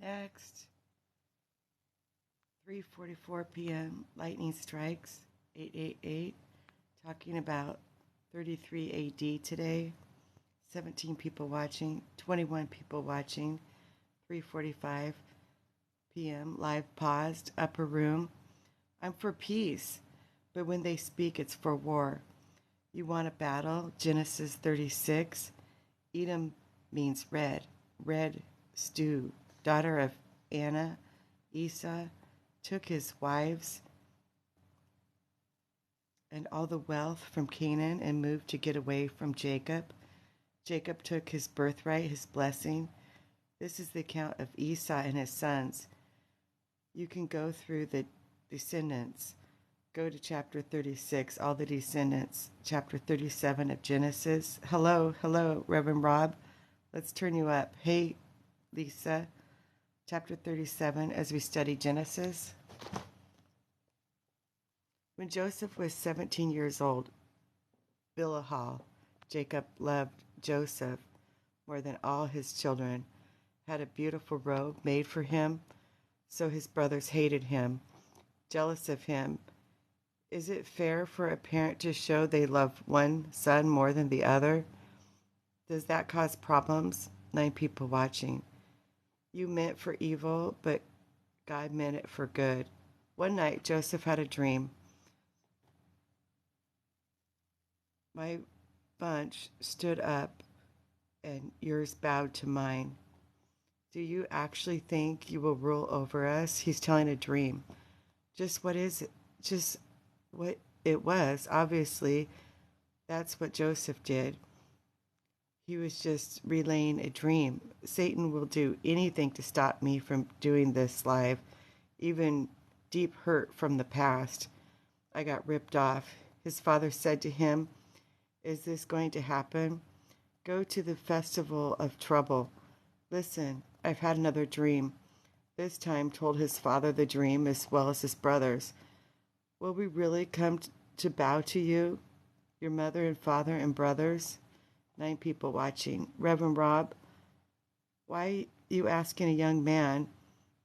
Next, 3:44 p.m. Lightning strikes 888. Talking about 33 AD today. 17 people watching, 21 people watching. 3:45 p.m. Live paused. Upper room. I'm for peace, but when they speak, it's for war. You want a battle? Genesis 36. Edom means red. Red stew. Daughter of Anna, Esau took his wives and all the wealth from Canaan and moved to get away from Jacob. Jacob took his birthright, his blessing. This is the account of Esau and his sons. You can go through the descendants. Go to chapter 36, all the descendants. Chapter 37 of Genesis. Hello, Reverend Rob. Let's turn you up. Hey, Lisa. Chapter 37 as we study Genesis. When Joseph was 17 years old, Bilhah, Jacob loved Joseph more than all his children, had a beautiful robe made for him, so his brothers hated him, jealous of him. Is it fair for a parent to show they love one son more than the other? Does that cause problems? 9 people watching. You meant for evil, but God meant it for good. One night, Joseph had a dream. My bunch stood up and yours bowed to mine. Do you actually think you will rule over us? He's telling a dream. Just what is it? Just what it was. Obviously, that's what Joseph did. He was just relaying a dream. Satan will do anything to stop me from doing this live, even deep hurt from the past. I got ripped off. His father said to him, is this going to happen? Go to the festival of trouble. Listen, I've had another dream. This time told his father the dream as well as his brothers. Will we really come to bow to you, your mother and father and brothers? 9 people watching. Reverend Rob, why you asking a young man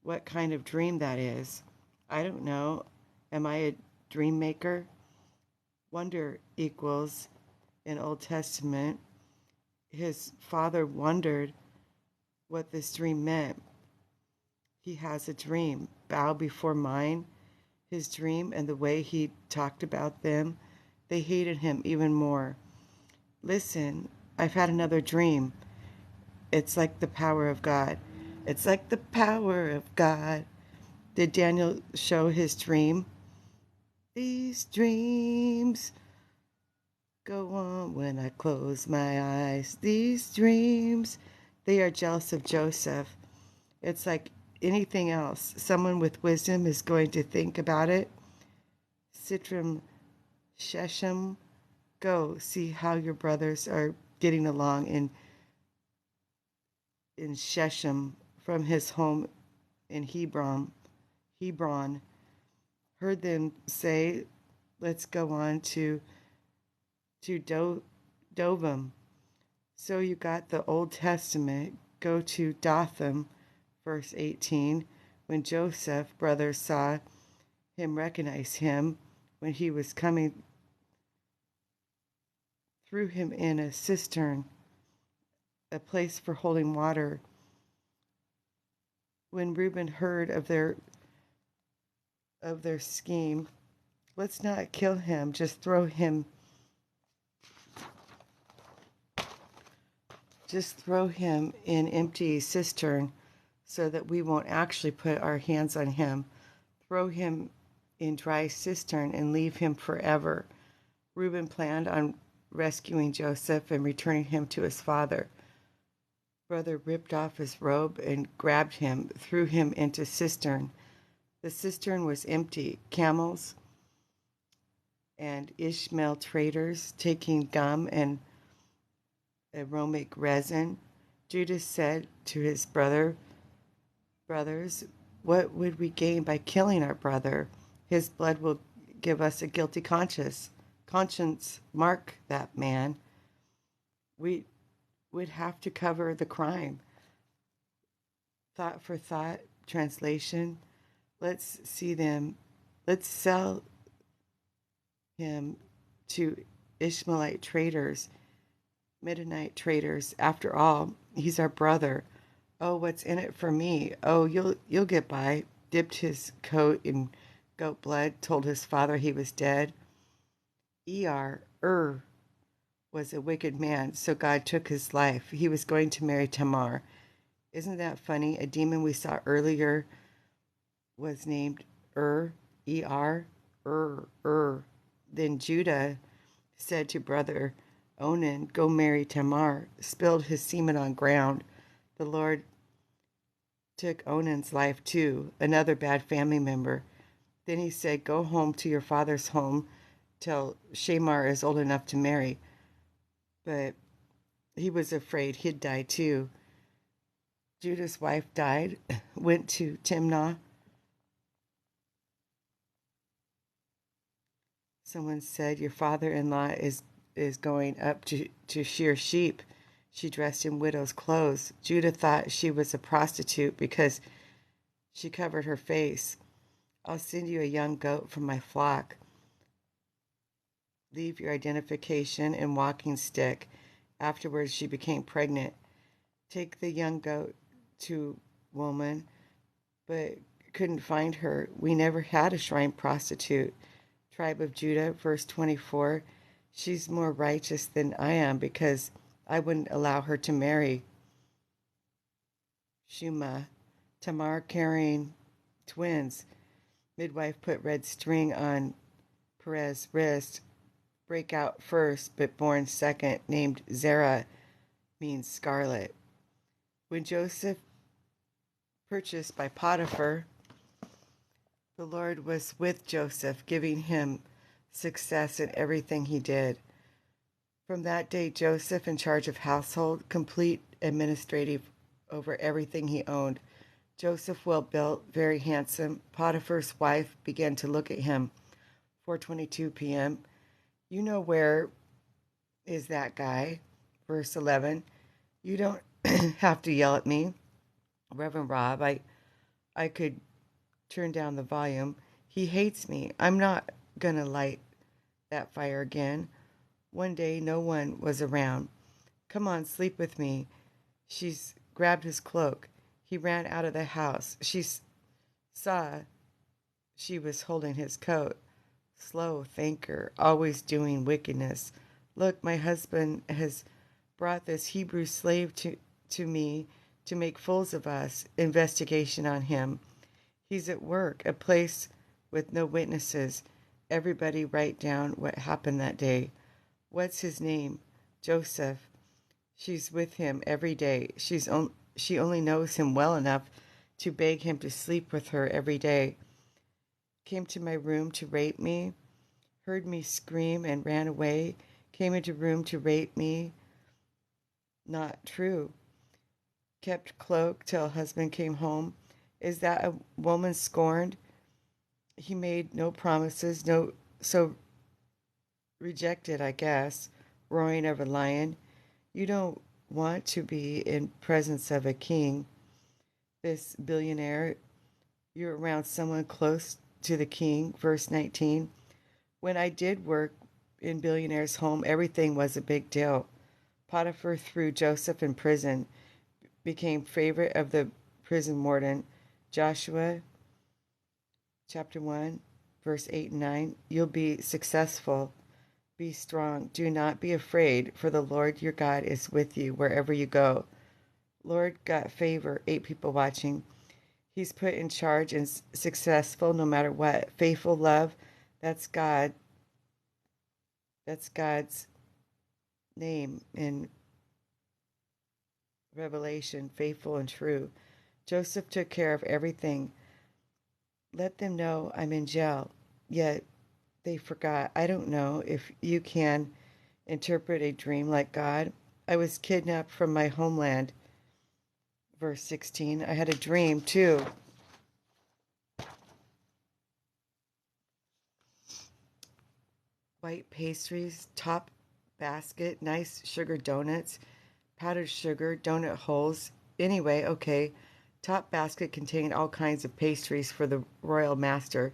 what kind of dream that is? I don't know. Am I a dream maker? Wonder equals in Old Testament. His father wondered what this dream meant. He has a dream. Bow before mine. His dream and the way he talked about them, they hated him even more. Listen, I've had another dream. It's like the power of God. It's like the power of God. Did Daniel show his dream? These dreams go on when I close my eyes. These dreams, they are jealous of Joseph. It's like anything else. Someone with wisdom is going to think about it. Sitram Sheshem, go see how your brothers are getting along in Shechem from his home in Hebron. Heard them say, let's go on to Dovim. So you got the Old Testament. Go to Dotham, verse 18. When Joseph, brothers, saw him recognize him when he was coming, threw him in a cistern, a place for holding water. When Reuben heard of their scheme, let's not kill him, just throw him in empty cistern so that we won't actually put our hands on him. Throw him in dry cistern and leave him forever. Reuben planned on rescuing Joseph and returning him to his father. Brother ripped off his robe and grabbed him, threw him into cistern. The cistern was empty. Camels and Ishmael traders taking gum and aromatic resin. Judas said to his brothers, what would we gain by killing our brother? His blood will give us a guilty conscience. Mark that man. We would have to cover the crime. Thought for thought translation. Let's see them. Let's sell him to Ishmaelite traders, Midianite traders. After all, he's our brother. Oh, what's in it for me? Oh, you'll get by. Dipped his coat in goat blood, told his father he was dead. Was a wicked man, so God took his life. He was going to marry Tamar. Isn't that funny? A demon we saw earlier was named Er, Er. Then Judah said to brother Onan, go marry Tamar, spilled his semen on ground. The Lord took Onan's life too, another bad family member. Then he said, go home to your father's home till Shamar is old enough to marry. But he was afraid he'd die too. Judah's wife died, went to Timnah. Someone said, your father-in-law is going up to shear sheep. She dressed in widow's clothes. Judah thought she was a prostitute because she covered her face. I'll send you a young goat from my flock. Leave your identification and walking stick. Afterwards, she became pregnant. Take the young goat to woman, but couldn't find her. We never had a shrine prostitute. Tribe of Judah, verse 24. She's more righteous than I am because I wouldn't allow her to marry. Shuma, Tamar carrying twins. Midwife put red string on Perez's wrist. Break out first, but born second, named Zerah, means scarlet. When Joseph purchased by Potiphar, the Lord was with Joseph, giving him success in everything he did. From that day, Joseph in charge of household, complete administrative over everything he owned. Joseph, well built, very handsome. Potiphar's wife began to look at him. 4:22 p.m. You know where is that guy? Verse 11. You don't have to yell at me, Reverend Rob. I could turn down the volume. He hates me. I'm not gonna light that fire again. One day no one was around. Come on, sleep with me. She's grabbed his cloak. He ran out of the house. She saw she was holding his coat. Slow thinker, always doing wickedness. Look, my husband has brought this Hebrew slave to me to make fools of us. Investigation on him. He's at work, a place with no witnesses. Everybody write down what happened that day. What's his name? Joseph. She's with him every day. She only knows him well enough to beg him to sleep with her every day. Came to my room to rape me. Heard me scream and ran away. Came into room to rape me. Not true. Kept cloak till husband came home. Is that a woman scorned? He made no promises, so rejected, I guess. Roaring of a lion. You don't want to be in presence of a king. This billionaire, you're around someone close to the king. Verse 19. When I did work in billionaire's home, everything was a big deal. Potiphar threw Joseph in prison, became favorite of the prison warden. Joshua chapter 1, verse 8 and 9. You'll be successful. Be strong. Do not be afraid, for the Lord your God is with you wherever you go. Lord got favor. 8 people watching. He's put in charge and successful no matter what. Faithful love. That's God. That's God's name in Revelation. Faithful and true. Joseph took care of everything. Let them know I'm in jail. Yet they forgot. I don't know if you can interpret a dream like God. I was kidnapped from my homeland. Verse 16. I had a dream too. White pastries, top basket, nice sugar donuts, powdered sugar, donut holes. Anyway, okay. Top basket contained all kinds of pastries for the royal master.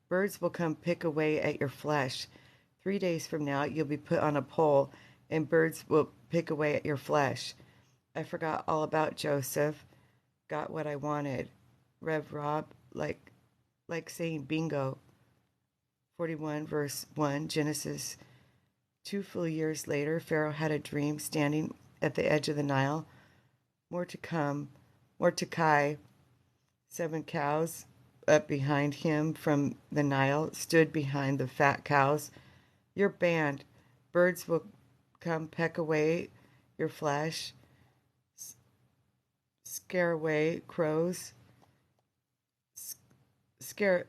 Birds will come pick away at your flesh. 3 days from now, you'll be put on a pole, and birds will pick away at your flesh. I forgot all about Joseph. Got what I wanted. Rev Rob, like saying bingo. 41 verse 1, Genesis. 2 full years later, Pharaoh had a dream standing at the edge of the Nile. More to come. Mordecai, 7 cows up behind him from the Nile, stood behind the fat cows. You're banned. Birds will come peck away your flesh, scare away crows, scare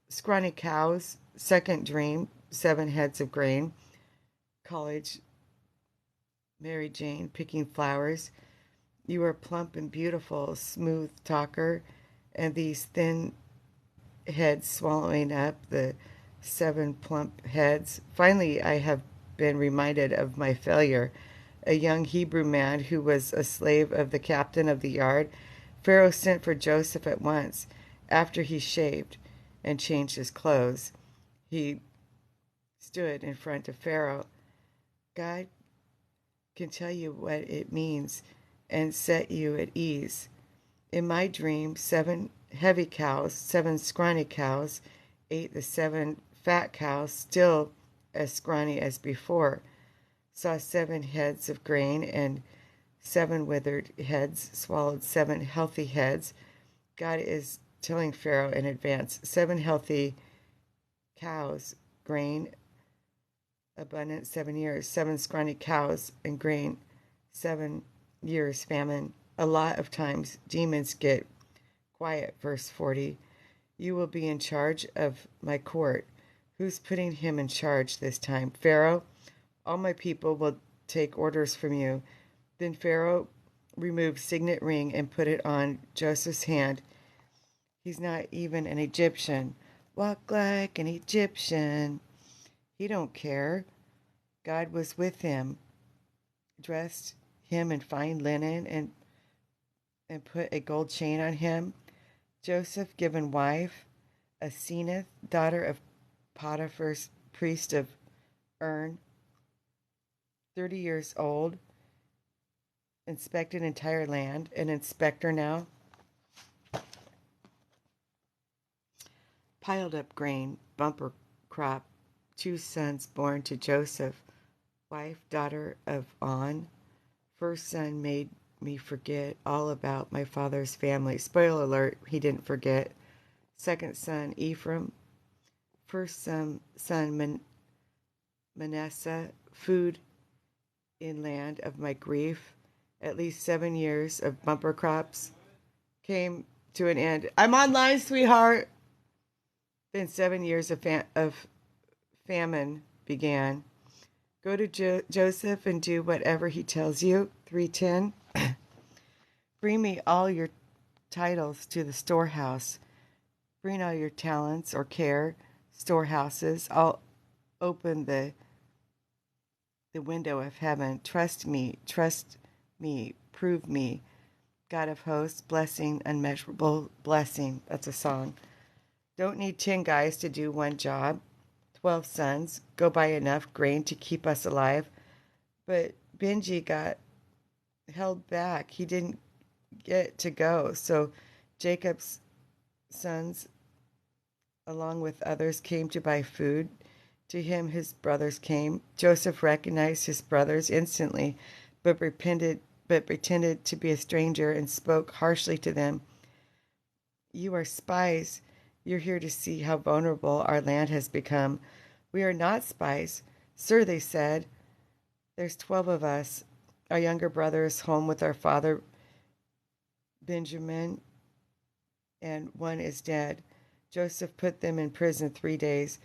scrawny cows. Second dream, 7 heads of grain. College, Mary Jane picking flowers. You are plump and beautiful, smooth talker, and these thin heads swallowing up the 7 plump heads. Finally, I have been reminded of my failure. A young Hebrew man who was a slave of the captain of the yard. Pharaoh sent for Joseph at once. After he shaved and changed his clothes, he stood in front of Pharaoh. God can tell you what it means and set you at ease. In my dream, 7 heavy cows, 7 scrawny cows, ate the 7 fat cows, still as scrawny as before. Saw 7 heads of grain, and 7 withered heads swallowed 7 healthy heads. God is telling Pharaoh in advance, 7 healthy cows, grain, abundant 7 years, 7 scrawny cows and grain, 7 years famine. A lot of times demons get quiet. Verse 40. You will be in charge of my court. Who's putting him in charge this time? Pharaoh. All my people will take orders from you. Then Pharaoh removed signet ring and put it on Joseph's hand. He's not even an Egyptian. Walk like an Egyptian. He don't care. God was with him, dressed him in fine linen and put a gold chain on him. Joseph given wife, Asenath, daughter of Potiphar's priest of Ern, 30 years old, inspected entire land, an inspector now. Piled up grain, bumper crop, 2 sons born to Joseph, wife, daughter of On. First son made me forget all about my father's family. Spoiler alert, he didn't forget. Second son, Ephraim. First son, Manasseh, food in land of my grief. At least 7 years of bumper crops came to an end. I'm online, sweetheart. Then 7 years of famine began. Go to Joseph and do whatever he tells you. 3:10. Bring me all your titles to the storehouse. Bring all your talents or care, storehouses. I'll open the window of heaven. Trust me, prove me. God of hosts, blessing, unmeasurable blessing. That's a song. Don't need 10 guys to do one job. 12 sons. Go buy enough grain to keep us alive. But Benji got held back. He didn't get to go. So Jacob's sons, along with others, came to buy food. To him his brothers came. Joseph recognized his brothers instantly, but pretended to be a stranger and spoke harshly to them. You are spies. You're here to see how vulnerable our land has become. We are not spies. Sir, they said. There's 12 of us. Our younger brother is home with our father, Benjamin, and 1 is dead. Joseph put them in prison 3 days.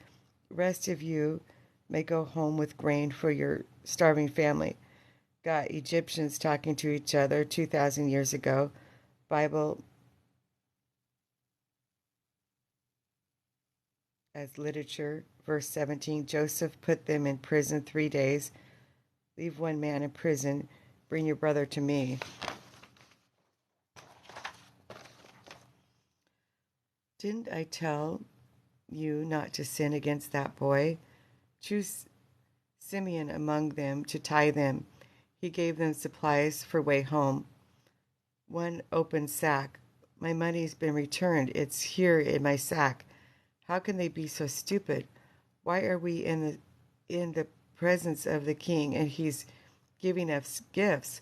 Rest of you may go home with grain for your starving family. Got Egyptians talking to each other 2,000 years ago. Bible as literature. Verse 17, Joseph put them in prison 3 days. Leave 1 man in prison. Bring your brother to me. Didn't I tell you not to sin against that boy? Choose Simeon among them to tie them. He gave them supplies for way home. One open sack. My money's been returned. It's here in my sack. How can they be so stupid? Why are we in the presence of the king and he's giving us gifts?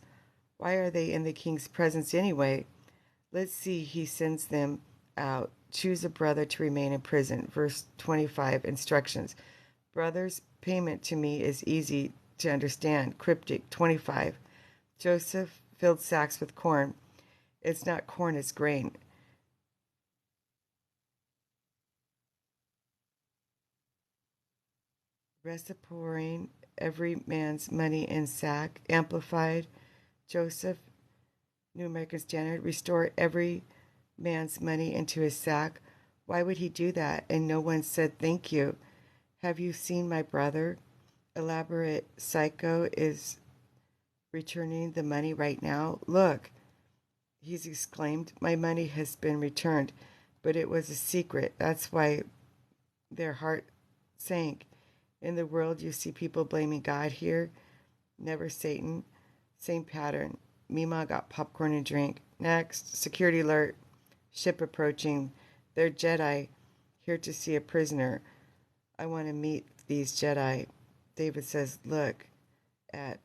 Why are they in the king's presence anyway? Let's see, he sends them out. Choose a brother to remain in prison. Verse 25, instructions. Brothers, payment to me is easy to understand. Cryptic. 25. Joseph filled sacks with corn. It's not corn, it's grain. Reciprocating every man's money in sack. Amplified. Joseph, New American Standard. Restore every man's money into his sack. Why would he do that? And no one said thank you. Have you seen my brother? Elaborate psycho is returning the money right now. Look, he's exclaimed, my money has been returned, but it was a secret. That's why their heart sank. In the world, you see people blaming God here, never Satan. Same pattern. Mima got popcorn and drink. Next, security alert. Ship approaching. They're Jedi, here to see a prisoner. I want to meet these Jedi. David says, look at